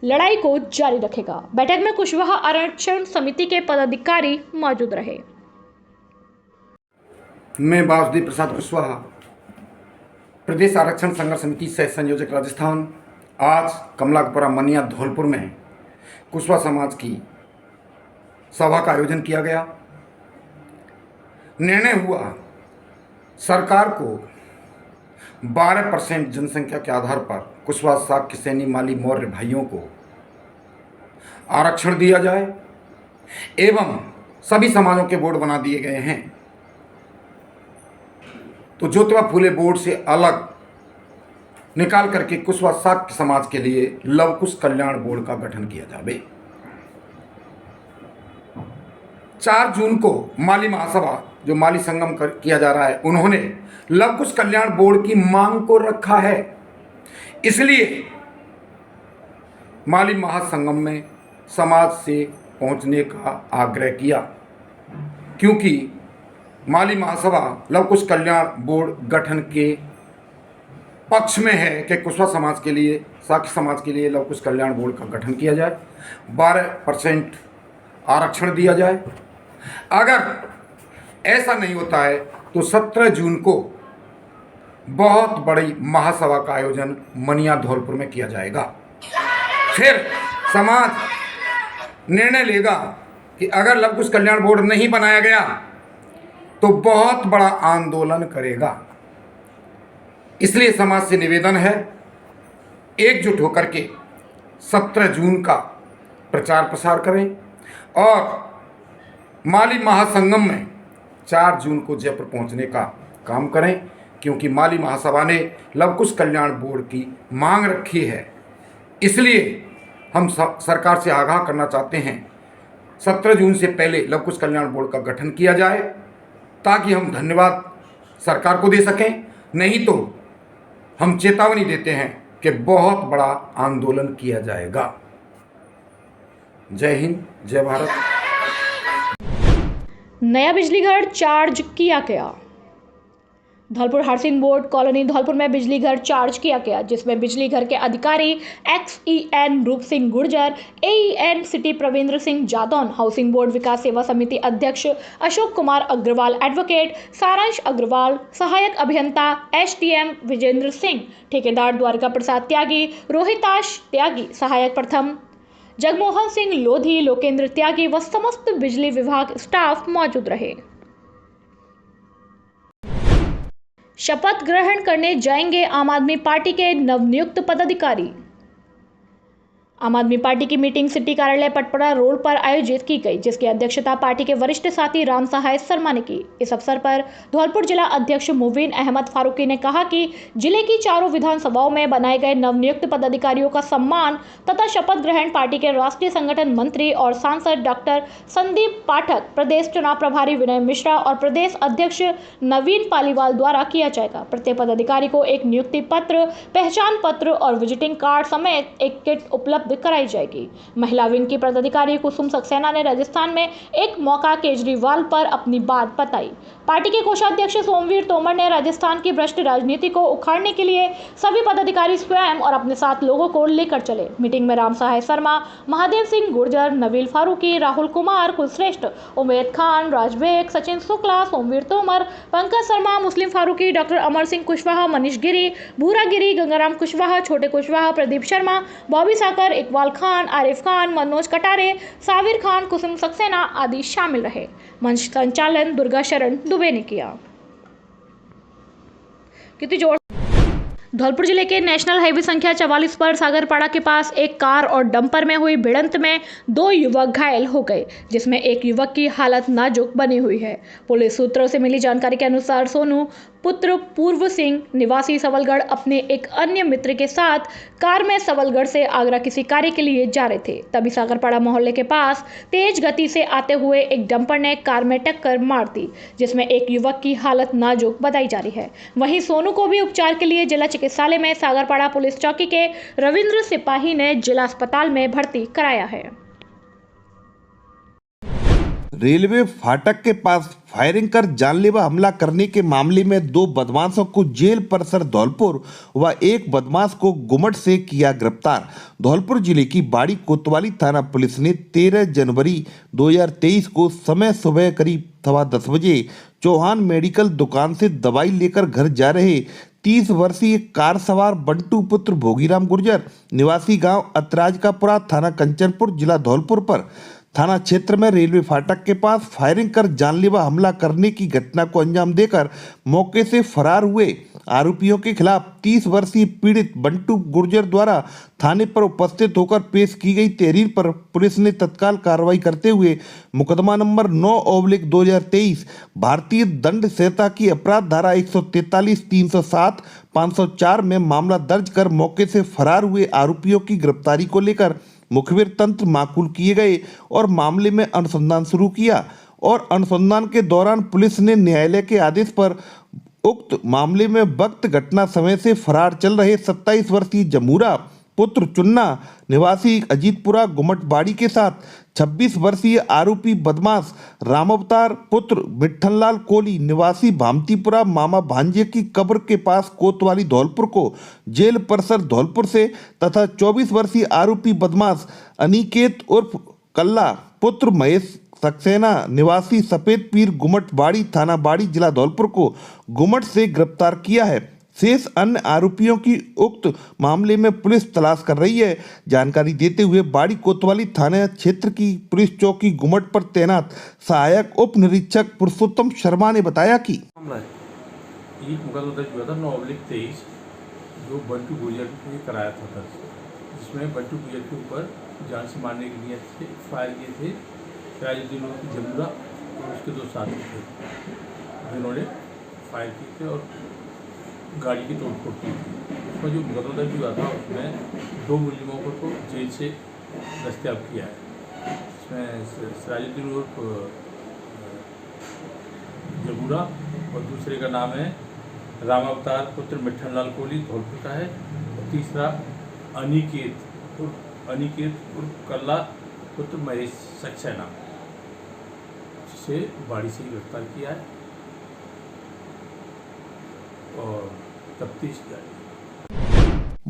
लड़ाई को जारी रखेगा। बैठक में कुशवाहा आरक्षण समिति के पदाधिकारी मौजूद रहे। मैं वासुदेव प्रसाद कुशवाहा, प्रदेश आरक्षण संघर्ष समिति सह संयोजक राजस्थान, आज कमलापुरा मनिया धौलपुर में कुशवाहा समाज की सभा का आयोजन किया गया। निर्णय हुआ सरकार को 12% जनसंख्या के आधार पर कुशवाहा शाक्य सैनी माली मौर्य भाइयों को आरक्षण दिया जाए एवं सभी समाजों के बोर्ड बना दिए गए हैं, तो ज्योतिबा फूले बोर्ड से अलग निकाल करके कुशवाहा शाक्य समाज के लिए लवकुश कल्याण बोर्ड का गठन किया जाए। 4 जून को माली महासभा जो माली संगम किया जा रहा है, उन्होंने लव कुश कल्याण बोर्ड की मांग को रखा है। इसलिए माली महासंगम में समाज से पहुंचने का आग्रह किया, क्योंकि माली महासभा लव कुश कल्याण बोर्ड गठन के पक्ष में है कि कुशवाहा समाज के लिए, साक्य समाज के लिए लव कुश कल्याण बोर्ड का गठन किया जाए, 12% आरक्षण दिया जाए। अगर ऐसा नहीं होता है तो 17 जून को बहुत बड़ी महासभा का आयोजन मनिया धौलपुर में किया जाएगा। फिर समाज निर्णय लेगा कि अगर लव कुश कल्याण बोर्ड नहीं बनाया गया तो बहुत बड़ा आंदोलन करेगा। इसलिए समाज से निवेदन है, एकजुट होकर के 17 जून का प्रचार प्रसार करें और माली महासंगम में 4 जून को जयपुर पहुंचने का काम करें, क्योंकि माली महासभा ने लव कुश कल्याण बोर्ड की मांग रखी है। इसलिए हम सरकार से आगाह करना चाहते हैं 17 जून से पहले लव कुश कल्याण बोर्ड का गठन किया जाए, ताकि हम धन्यवाद सरकार को दे सकें। नहीं तो हम चेतावनी देते हैं कि बहुत बड़ा आंदोलन किया जाएगा। जय हिंद, जय भारत। नया बिजली घर चार्ज किया गया। Dholpur housing board colony Dholpur में बिजली घर चार्ज किया गया, जिसमें बिजली घर के अधिकारी XEN Roop Singh Gurjar, AEN city Pravindra Singh Jadaun, housing board Vikas Seva Samiti अध्यक्ष अशोक कुमार अग्रवाल, एडवोकेट सारांश अग्रवाल, सहायक अभियंता STM विजेंद्र सिंह, ठेकेदार द्वारका प्रसाद त्यागी, रोहिताश त्यागी, सहायक प्रथम जगमोहन सिंह लोधी, लोकेंद्र त्यागी व समस्त बिजली विभाग स्टाफ मौजूद रहे। शपथ ग्रहण करने जाएंगे आम आदमी पार्टी के नवनियुक्त पदाधिकारी। आम आदमी पार्टी की मीटिंग सिटी कार्यालय पटपड़ा रोड पर आयोजित की गई, जिसकी अध्यक्षता पार्टी के वरिष्ठ साथी राम सहाय शर्मा ने की। इस अवसर पर धौलपुर जिला अध्यक्ष मुबीन अहमद फारूकी ने कहा कि जिले की चारों विधानसभाओं में बनाए गए नवनियुक्त पदाधिकारियों का सम्मान तथा शपथ ग्रहण पार्टी के राष्ट्रीय संगठन मंत्री और सांसद डॉक्टर संदीप पाठक, प्रदेश चुनाव प्रभारी विनय मिश्रा और प्रदेश अध्यक्ष नवीन पालीवाल द्वारा किया जाएगा। प्रत्येक पदाधिकारी को एक नियुक्ति पत्र, पहचान पत्र और विजिटिंग कार्ड समेत एक किट उपलब्ध कराई जाएगी। महिला विंग की पदाधिकारी कुसुम सक्सेना ने राजस्थान में एक मौका केजरीवाल पर अपनी बात बताई। पार्टी के कोषाध्यक्ष सोमवीर तोमर ने राजस्थान की भ्रष्ट राजनीति को उखाड़ने के लिए सभी पदाधिकारी स्वयं और अपने साथ लोगों को लेकर चले। मीटिंग में राम सहाय शर्मा, महादेव सिंह गुर्जर, नवील फारूकी, राहुल कुमार कुलश्रेष्ठ, उमेद खान, राजबेग, सचिन शुक्ला, सोमवीर तोमर, पंकज शर्मा, मुस्लिम फारूकी, डॉक्टर अमर सिंह कुशवाहा, मनीष गिरी, भूरा गिरी, गंगाराम कुशवाहा, छोटे कुशवाहा, प्रदीप शर्मा, बॉबी साकर, इकबाल खान, आरिफ खान, मनोज कटारे, साविर खान, कुसुम सक्सेना आदि शामिल रहे। मंच संचालन दुर्गा शरण दुबे ने किया। धौलपुर जिले के नेशनल हाईवे संख्या 44 पर सागरपाड़ा के पास एक कार और डंपर में हुई भिड़ंत में 2 युवक घायल हो गए, जिसमें एक युवक की हालत नाजुक बनी हुई है। पुलिस सूत्रों से मिली जानकारी के अनुसार सोनू पुत्र पूर्व सिंह निवासी सबलगढ़ अपने एक अन्य मित्र के साथ कार में सबलगढ़ से आगरा किसी कार्य के लिए जा रहे थे। तभी सागरपाड़ा मोहल्ले के पास तेज गति से आते हुए एक डंपर ने कार में टक्कर मार दी, जिसमें एक युवक की हालत नाजुक बताई जा रही है। वहीं सोनू को भी उपचार के लिए जिला चिकित्सालय में सागरपाड़ा पुलिस चौकी के रविंद्र सिपाही ने जिला अस्पताल में भर्ती कराया है। रेलवे फाटक के पास फायरिंग कर जानलेवा हमला करने के मामले में 2 बदमाशों को जेल परिसर धौलपुर व एक बदमाश को गुमट से किया गिरफ्तार। धौलपुर जिले की बाड़ी कोतवाली थाना पुलिस ने 13 जनवरी 2023 को समय सुबह करीब 10:15 बजे चौहान मेडिकल दुकान से दवाई लेकर घर जा रहे 30 वर्षीय कार सवार बंटू पुत्र भोगीराम गुर्जर निवासी गांव अतराजकापुरा थाना कंचनपुर जिला धौलपुर पर थाना क्षेत्र में रेलवे फाटक के पास फायरिंग कर जानलेवा हमला करने की घटना को अंजाम देकर मौके से फरार हुए आरोपियों के खिलाफ 30 वर्षीय पीड़ित बंटू गुर्जर द्वारा थाने पर उपस्थित होकर पेश की गई तहरीर पर पुलिस ने तत्काल कार्रवाई करते हुए मुकदमा नंबर 9/2023 भारतीय दंड संहिता की अपराध धारा 143, 307, 504 में मामला दर्ज कर मौके से फरार हुए आरोपियों की गिरफ्तारी को लेकर मुखबिर तंत्र माकूल किए गए और मामले में अनुसंधान शुरू किया। और अनुसंधान के दौरान पुलिस ने न्यायालय के आदेश पर उक्त मामले में वक्त घटना समय से फरार चल रहे 27 वर्षीय जमूरा पुत्र चुन्ना निवासी अजीतपुरा गुमटबाड़ी के साथ 26 वर्षीय आरोपी बदमाश रामावतार पुत्र मिट्ठनलाल कोली निवासी भामतीपुरा मामा भांजे की कब्र के पास कोतवाली धौलपुर को जेल परिसर धौलपुर से तथा 24 वर्षीय आरोपी बदमाश अनिकेत उर्फ कल्ला पुत्र महेश सक्सेना निवासी सफेद पीर गुमटबाड़ी थाना बाड़ी जिला धौलपुर को गुमट से गिरफ्तार किया है। शेष अन्य आरोपियों की उक्त मामले में पुलिस तलाश कर रही है। जानकारी देते हुए बाड़ी कोतवाली थाना क्षेत्र की पुलिस चौकी गुमट पर तैनात सहायक उप निरीक्षक पुरुषोत्तम शर्मा ने बताया कि एक मुकदमा दर्ज हुआ था 9/23 जो बंटू गुर्जर ने कराया था दर्ज, जिसमें बंटू गुर्जर के ऊपर जान से मारने की नियत से फायर किए थे राजुद्दीन जमूरा और उसके 2 साथी थे, जिन्होंने फायर किए थे और गाड़ी की तोड़फोड़ की थी। उसमें जो मुकदमा दर्ज हुआ था उसमें 2 मुलजिमों को तो जेल से दस्तयाब किया है। इसमें सिराजुद्दीन उर्फ जमूरा और दूसरे का नाम है रामावतार पुत्र मिट्ठनलाल कोली धौलपुर का है, और तीसरा अनिकेत उर्फ कल्ला पुत्र महेश सक्सेना, जिसे बाड़ी से गिरफ्तार किया है और तफ्तीश जारी।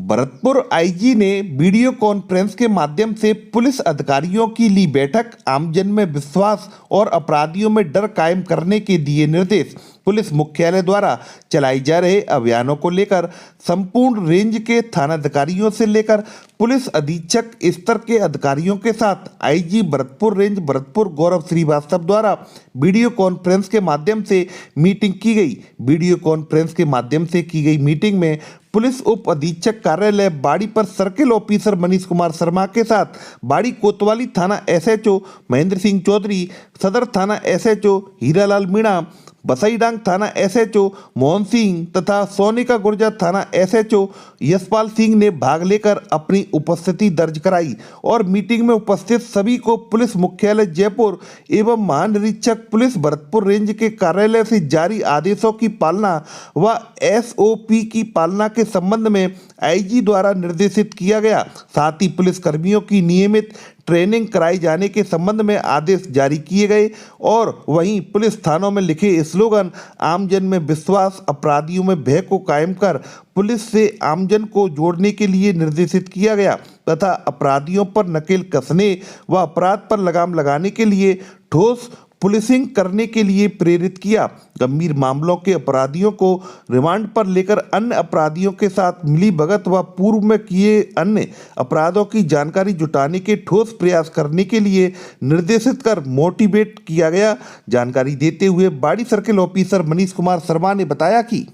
भरतपुर आईजी ने वीडियो कॉन्फ्रेंस के माध्यम से पुलिस अधिकारियों की ली बैठक, आमजन में विश्वास और अपराधियों में डर कायम करने के दिए निर्देश। पुलिस मुख्यालय द्वारा चलाई जा रहे अभियानों को लेकर संपूर्ण रेंज के थानाधिकारियों से लेकर पुलिस अधीक्षक स्तर के अधिकारियों के साथ आईजी भरतपुर रेंज भरतपुर गौरव श्रीवास्तव द्वारा वीडियो कॉन्फ्रेंस के माध्यम से मीटिंग की गई। वीडियो कॉन्फ्रेंस के माध्यम से की गई मीटिंग में पुलिस उप अधीक्षक कार्यालय बाड़ी पर सर्किल ऑफिसर मनीष कुमार शर्मा के साथ बाड़ी कोतवाली थाना एसएचओ महेंद्र सिंह चौधरी, सदर थाना एसएचओ हीरालाल मीणा, बसाईडांग थाना एसएचओ मोहन सिंह तथा सोनिका गुर्जर थाना एसएचओ यशपाल सिंह ने भाग लेकर अपनी उपस्थिति दर्ज कराई और मीटिंग में उपस्थित सभी को पुलिस मुख्यालय जयपुर एवं महानिरीक्षक पुलिस भरतपुर रेंज के कार्यालय से जारी आदेशों की पालना व एसओपी की पालना के संबंध में आईजी द्वारा निर्देशित किया गया। साथ ही पुलिस कर्मियों की नियमित ट्रेनिंग कराए जाने के संबंध में आदेश जारी किए गए और वहीं पुलिस थानों में लिखे स्लोगन आमजन में विश्वास, अपराधियों में भय को कायम कर पुलिस से आमजन को जोड़ने के लिए निर्देशित किया गया तथा अपराधियों पर नकेल कसने व अपराध पर लगाम लगाने के लिए ठोस पुलिसिंग करने के लिए प्रेरित किया। गंभीर मामलों के अपराधियों को रिमांड पर लेकर अन्य अपराधियों के साथ मिलीभगत व पूर्व में किए अन्य अपराधों की जानकारी जुटाने के ठोस प्रयास करने के लिए निर्देशित कर मोटिवेट किया गया। जानकारी देते हुए बाड़ी सर्किल ऑफिसर मनीष कुमार शर्मा ने बताया कि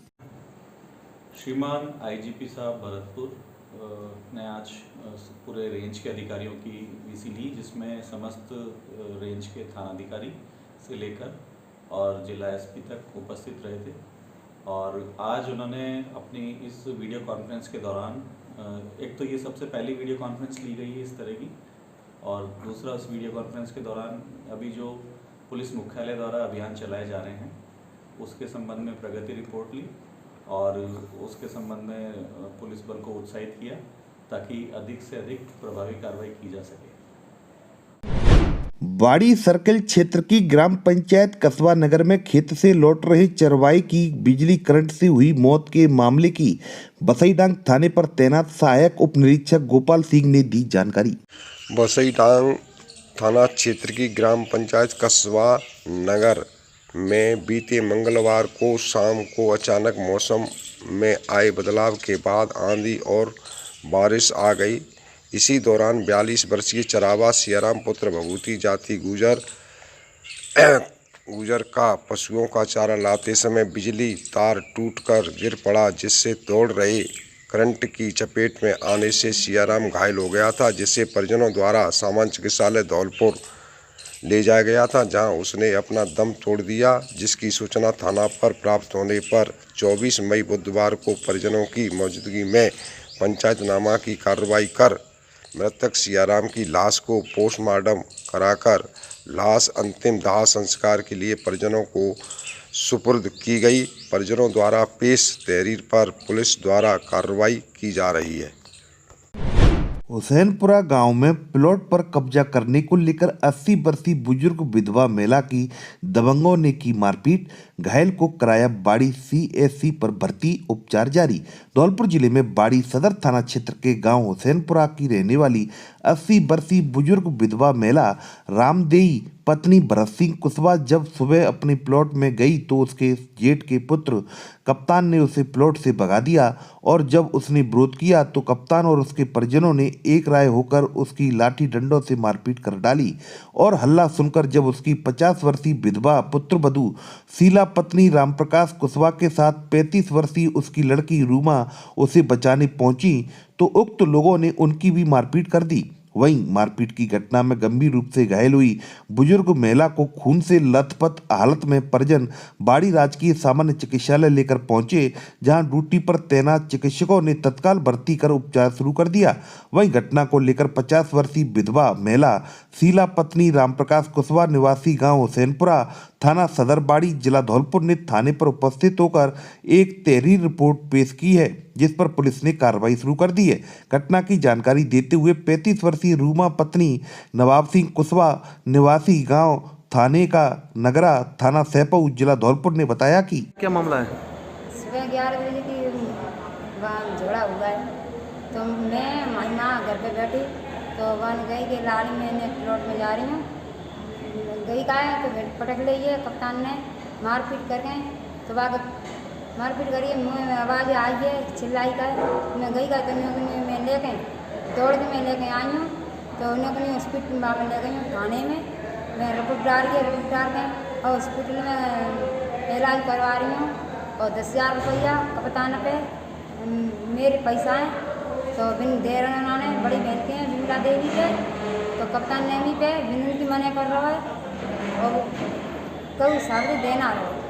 श्रीमान आईजीपी साहब भरतपुर ने आज पूरे रेंज के अधिकारियों की वीसी ली, जिसमें समस्त रेंज के थानाधिकारी से लेकर और जिला एसपी तक उपस्थित रहे थे। और आज उन्होंने अपनी इस वीडियो कॉन्फ्रेंस के दौरान एक तो ये सबसे पहली वीडियो कॉन्फ्रेंस ली गई है इस तरह की, और दूसरा उस वीडियो कॉन्फ्रेंस के दौरान अभी जो पुलिस मुख्यालय द्वारा अभियान चलाए जा रहे हैं उसके संबंध में प्रगति रिपोर्ट ली और उसके संबंध में पुलिस बल को उत्साहित किया ताकि अधिक से अधिक प्रभावी कार्रवाई की जा सके। बाड़ी सर्किल क्षेत्र की ग्राम पंचायत कस्बा नगर में खेत से लौट रहे चरवाई की बिजली करंट से हुई मौत के मामले की बसाईडांग थाने पर तैनात सहायक उप निरीक्षक गोपाल सिंह ने दी जानकारी। बसाईडांग थाना क्षेत्र की ग्राम पंचायत कस्बा नगर में बीते मंगलवार को शाम को अचानक मौसम में आए बदलाव के बाद आंधी और बारिश आ गई। इसी दौरान 42 वर्षीय चरावा सियाराम पुत्र भभूति जाति गुजर का पशुओं का चारा लाते समय बिजली तार टूटकर गिर पड़ा, जिससे दौड़ रहे करंट की चपेट में आने से सियाराम घायल हो गया था, जिसे परिजनों द्वारा सामान्य चिकित्सालय धौलपुर ले जाया गया था, जहां उसने अपना दम तोड़ दिया। जिसकी सूचना थाना पर प्राप्त होने पर 24 मई बुधवार को परिजनों की मौजूदगी में पंचायतनामा की कार्रवाई कर मृतक सियाराम की लाश को पोस्टमार्टम कराकर लाश अंतिम दाह संस्कार के लिए परिजनों को सुपुर्द की गई। परिजनों द्वारा पेश तहरीर पर पुलिस द्वारा कार्रवाई की जा रही है। हुसैनपुरा गांव में प्लॉट पर कब्जा करने को लेकर 80 वर्षीय बुजुर्ग विधवा महिला की दबंगों ने की मारपीट। घायल को कराया बाड़ी CSC पर भर्ती, उपचार जारी। धौलपुर जिले में बाड़ी सदर थाना क्षेत्र के गांव हुसैनपुरा की रहने वाली 80 वर्षीय बुजुर्ग विधवा महिला रामदेई पत्नी भरत सिंह कुशवाहा जब सुबह अपने प्लॉट में गई तो उसके जेठ के पुत्र कप्तान ने उसे प्लॉट से भगा दिया और जब उसने विरोध किया तो कप्तान और उसके परिजनों ने एक राय होकर उसकी लाठी डंडों से मारपीट कर डाली और हल्ला सुनकर जब उसकी 50 वर्षीय विधवा पुत्रवधू शीला पत्नी रामप्रकाश कुशवाहा के साथ 35 वर्षीय उसकी लड़की रूमा उसे बचाने पहुंची तो उक्त लोगों ने उनकी भी मारपीट कर दी। वहीं मारपीट की घटना में गंभीर रूप से घायल हुई बुजुर्ग महिला को खून से लथपथ हालत में परिजन बाड़ी राजकीय सामान्य चिकित्सालय लेकर पहुंचे, जहां ड्यूटी पर तैनात चिकित्सकों ने तत्काल भर्ती कर उपचार शुरू कर दिया। वहीं घटना को लेकर 50 वर्षीय विधवा महिला शीला पत्नी रामप्रकाश कुशवाहा निवासी गांव हुसैनपुरा थाना सदर बाड़ी जिला धौलपुर ने थाने पर उपस्थित होकर एक तहरीर रिपोर्ट पेश की है, जिस पर पुलिस ने कार्रवाई शुरू कर दी है। घटना की जानकारी देते हुए 35 वर्षीय रूमा पत्नी नवाब सिंह कुशवाहा निवासी गांव थाने का नगरा थाना सैपऊ जिला धौलपुर ने बताया कि क्या मामला है? सुबह 11 बजे की वहाँ झगड़ा हुआ है तो मैं माँ घर पे बैठी तो वन गई कि लाड़ी मैंने प्लॉट में जा रही हूँ, गई का है तो पटक ली है। कप्तान ने मारपीट कर गए तो मारपीट करिए, मुँह में आवाज़ आई है, चिल्लाई का है। मैं गई का तो मैं ले गई, दौड़ के मैं लेके आई हूँ तो उन्हें हॉस्पिटल में ले गई हूँ थाने में। मैं रिपोर्ट डाल के और हॉस्पिटल में इलाज करवा रही हूँ और 10,000 रुपया कप्तान पे मेरे पैसा है तो बिन दे रहे उन्होंने बड़ी बहन के विमला देवी पे तो कप्तान नेमी पे विनती मना कर रहा है और कई हिसाब से देना रहा।